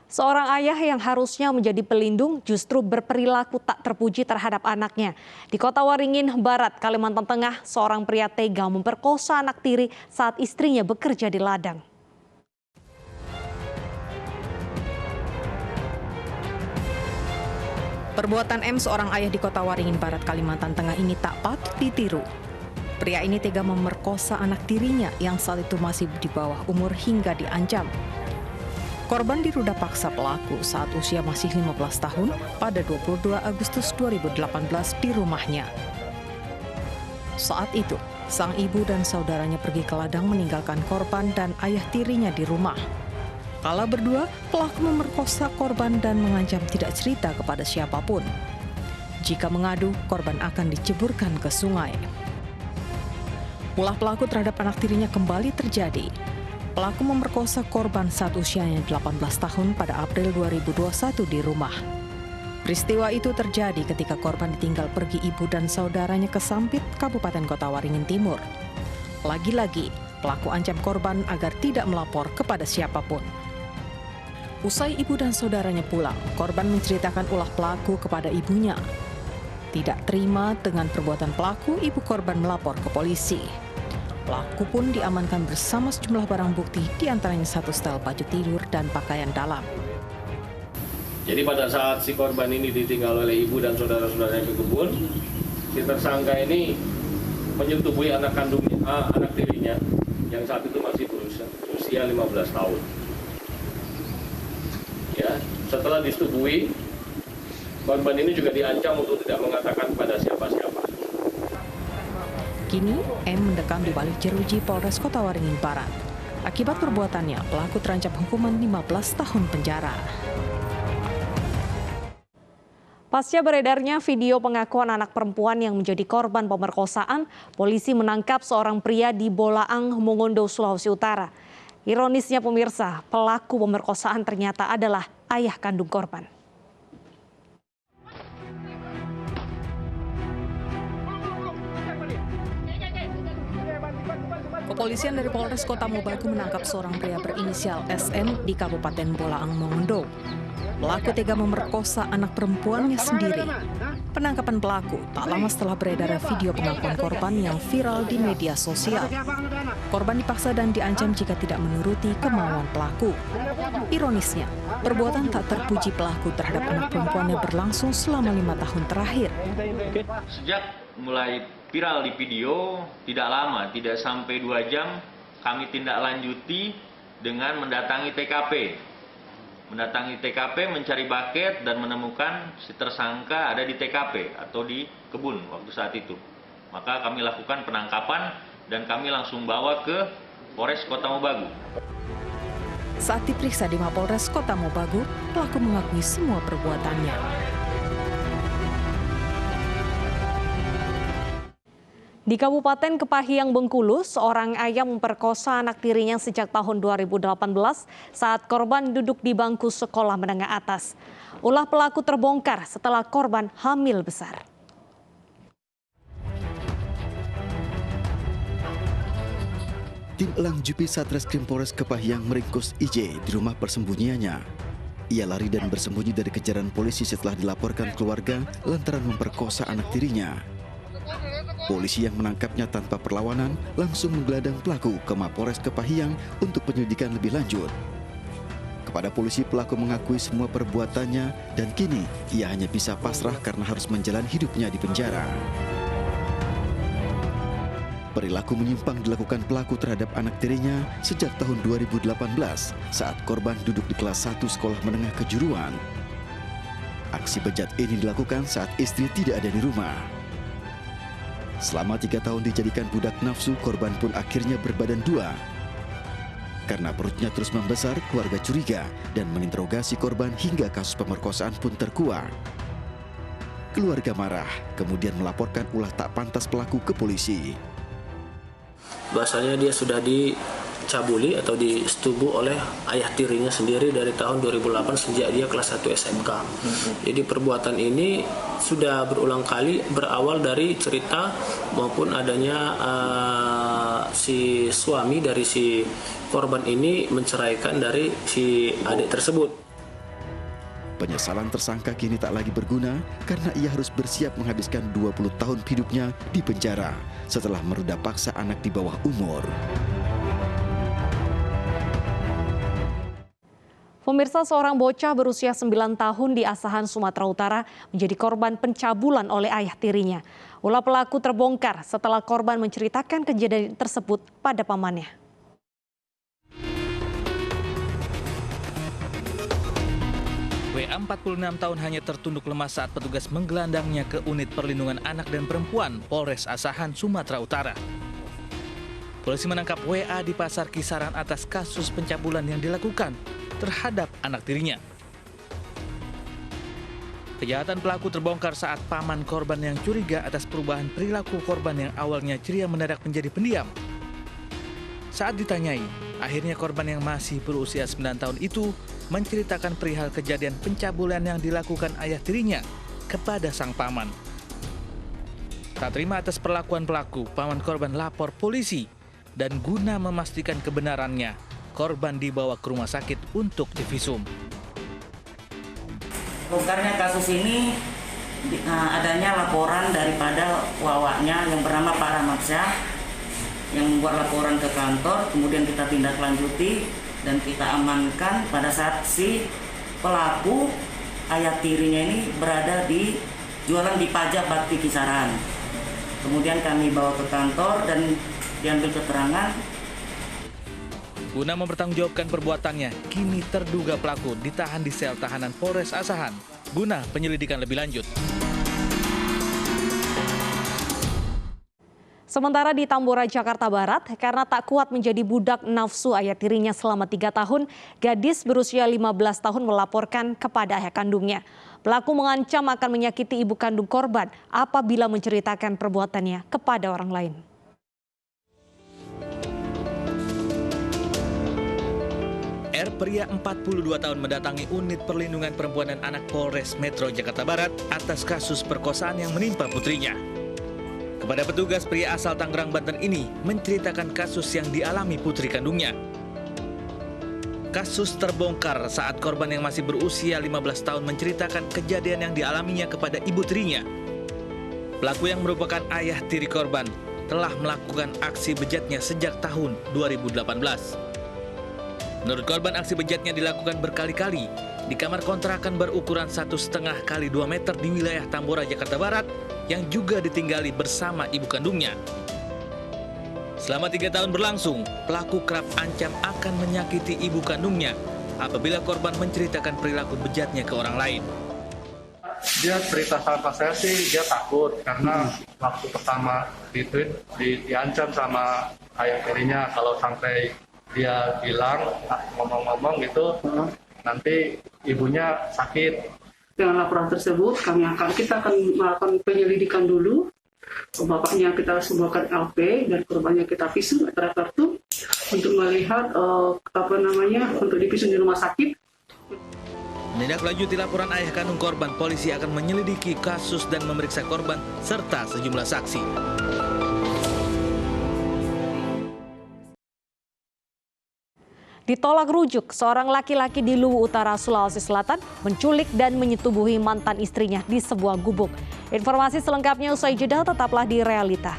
Seorang ayah yang harusnya menjadi pelindung justru berperilaku tak terpuji terhadap anaknya. Di Kota Waringin Barat, Kalimantan Tengah, seorang pria tega memperkosa anak tiri saat istrinya bekerja di ladang. Perbuatan M, seorang ayah di Kota Waringin Barat, Kalimantan Tengah ini tak patut ditiru. Pria ini tega memerkosa anak tirinya yang saat itu masih di bawah umur hingga diancam. Korban diruda paksa pelaku saat usia masih 15 tahun pada 22 Agustus 2018 di rumahnya. Saat itu, sang ibu dan saudaranya pergi ke ladang meninggalkan korban dan ayah tirinya di rumah. Kala berdua, pelaku memerkosa korban dan mengancam tidak cerita kepada siapapun. Jika mengadu, korban akan diceburkan ke sungai. Ulah pelaku terhadap anak tirinya kembali terjadi. Pelaku memerkosa korban saat usianya 18 tahun pada April 2021 di rumah. Peristiwa itu terjadi ketika korban ditinggal pergi ibu dan saudaranya ke Sampit, Kabupaten Kota Waringin Timur. Lagi-lagi, pelaku ancam korban agar tidak melapor kepada siapapun. Usai ibu dan saudaranya pulang, korban menceritakan ulah pelaku kepada ibunya. Tidak terima dengan perbuatan pelaku, ibu korban melapor ke polisi. Pelaku pun diamankan bersama sejumlah barang bukti, diantaranya satu setel baju tidur dan pakaian dalam. Jadi pada saat si korban ini ditinggal oleh ibu dan saudara-saudaranya ke kebun, si tersangka ini menyetubuhi anak tirinya yang saat itu masih berusia 15 tahun. Ya, setelah disetubuhi, korban ini juga diancam untuk tidak mengatakan pada siapa-siapa. Kini, M mendekam di balik jeruji Polres Kota Waringin Barat. Akibat perbuatannya, pelaku terancam hukuman 15 tahun penjara. Pasca beredarnya video pengakuan anak perempuan yang menjadi korban pemerkosaan, polisi menangkap seorang pria di Bolaang, Mongondo, Sulawesi Utara. Ironisnya pemirsa, pelaku pemerkosaan ternyata adalah ayah kandung korban. Kepolisian dari Polres Kota Mobagu menangkap seorang pria berinisial SM di Kabupaten Bolaang, Mongondo. Pelaku tega memerkosa anak perempuannya sendiri. Penangkapan pelaku tak lama setelah beredar video pengakuan korban yang viral di media sosial. Korban dipaksa dan diancam jika tidak menuruti kemauan pelaku. Ironisnya, perbuatan tak terpuji pelaku terhadap anak perempuannya berlangsung selama 5 tahun terakhir. Sejak mulai viral di video, tidak lama, tidak sampai 2 jam, kami tindak lanjuti dengan mendatangi TKP. Mendatangi TKP, mencari bucket dan menemukan si tersangka ada di TKP atau di kebun waktu saat itu. Maka kami lakukan penangkapan dan kami langsung bawa ke Polres Kota Mobagu. Saat diperiksa di Mapolres Kota Mobagu, pelaku mengakui semua perbuatannya. Di Kabupaten Kepahiang, Bengkulu, seorang ayah memperkosa anak tirinya sejak tahun 2018 saat korban duduk di bangku sekolah menengah atas. Ulah pelaku terbongkar setelah korban hamil besar. Tim Elang Jupi Satreskrim Polres Kepahiang meringkus IJ di rumah persembunyiannya. Ia lari dan bersembunyi dari kejaran polisi setelah dilaporkan keluarga lantaran memperkosa anak tirinya. Polisi yang menangkapnya tanpa perlawanan langsung menggelandang pelaku ke Mapolres Kepahiang untuk penyelidikan lebih lanjut. Kepada polisi, pelaku mengakui semua perbuatannya dan kini ia hanya bisa pasrah karena harus menjalani hidupnya di penjara. Perilaku menyimpang dilakukan pelaku terhadap anak tirinya sejak tahun 2018 saat korban duduk di kelas 1 sekolah menengah kejuruan. Aksi bejat ini dilakukan saat istri tidak ada di rumah. Selama 3 tahun dijadikan budak nafsu, korban pun akhirnya berbadan 2. Karena perutnya terus membesar, keluarga curiga dan menginterogasi korban hingga kasus pemerkosaan pun terkuak. Keluarga marah, kemudian melaporkan ulah tak pantas pelaku ke polisi. Bahasanya dia sudah dicabuli atau disetubuh oleh ayah tirinya sendiri dari tahun 2008 sejak dia kelas 1 SMK. Jadi perbuatan ini sudah berulang kali berawal dari cerita maupun adanya si suami dari si korban ini menceraikan dari si adik tersebut. Penyesalan tersangka kini tak lagi berguna karena ia harus bersiap menghabiskan 20 tahun hidupnya di penjara setelah meruda paksa anak di bawah umur. Pemirsa, seorang bocah berusia 9 tahun di Asahan, Sumatera Utara menjadi korban pencabulan oleh ayah tirinya. Ulah pelaku terbongkar setelah korban menceritakan kejadian tersebut pada pamannya. WA 46 tahun hanya tertunduk lemas saat petugas menggelandangnya ke unit perlindungan anak dan perempuan Polres Asahan, Sumatera Utara. Polisi menangkap WA di Pasar Kisaran atas kasus pencabulan yang dilakukan terhadap anak tirinya. Kejahatan pelaku terbongkar saat paman korban yang curiga atas perubahan perilaku korban yang awalnya ceria mendadak menjadi pendiam. Saat ditanyai, akhirnya korban yang masih berusia 9 tahun itu menceritakan perihal kejadian pencabulan yang dilakukan ayah tirinya kepada sang paman. Tak terima atas perlakuan pelaku, paman korban lapor polisi dan guna memastikan kebenarannya, korban dibawa ke rumah sakit untuk divisum. Bongkarnya kasus ini adanya laporan daripada wawaknya yang bernama Pak Ramadsyah yang membuat laporan ke kantor, kemudian kita tindak lanjuti dan kita amankan pada saat si pelaku ayah tirinya ini berada di jualan di Pajak Bakti Kisaran. Kemudian kami bawa ke kantor dan diambil keterangan. Guna mempertanggungjawabkan perbuatannya, kini terduga pelaku ditahan di sel tahanan Polres Asahan guna penyelidikan lebih lanjut. Sementara di Tambora, Jakarta Barat, karena tak kuat menjadi budak nafsu ayah tirinya selama 3 tahun, gadis berusia 15 tahun melaporkan kepada ayah kandungnya. Pelaku mengancam akan menyakiti ibu kandung korban apabila menceritakan perbuatannya kepada orang lain. R, pria 42 tahun mendatangi unit perlindungan perempuan dan anak Polres Metro Jakarta Barat atas kasus perkosaan yang menimpa putrinya. Kepada petugas, pria asal Tangerang, Banten ini menceritakan kasus yang dialami putri kandungnya. Kasus terbongkar saat korban yang masih berusia 15 tahun menceritakan kejadian yang dialaminya kepada ibu tirinya. Pelaku yang merupakan ayah tiri korban telah melakukan aksi bejatnya sejak tahun 2018. Menurut korban, aksi bejatnya dilakukan berkali-kali di kamar kontrakan berukuran 1,5 x 2 meter di wilayah Tambora, Jakarta Barat yang juga ditinggali bersama ibu kandungnya. Selama 3 tahun berlangsung, pelaku kerap ancam akan menyakiti ibu kandungnya apabila korban menceritakan perilaku bejatnya ke orang lain. Dia cerita sama saya sih, dia takut karena waktu pertama diancam sama ayah tirinya kalau sampai dia bilang ngomong-ngomong gitu nanti ibunya sakit. Dengan laporan tersebut kita akan melakukan penyelidikan dulu. Bapaknya kita sebuahkan LP dan korbannya kita visum atau repertum untuk melihat untuk divisum di rumah sakit. Menindaklanjuti laporan ayah kandung korban, polisi akan menyelidiki kasus dan memeriksa korban serta sejumlah saksi. Ditolak rujuk, seorang laki-laki di Luwu Utara, Sulawesi Selatan menculik dan menyetubuhi mantan istrinya di sebuah gubuk. Informasi selengkapnya usai jeda, tetaplah di Realita.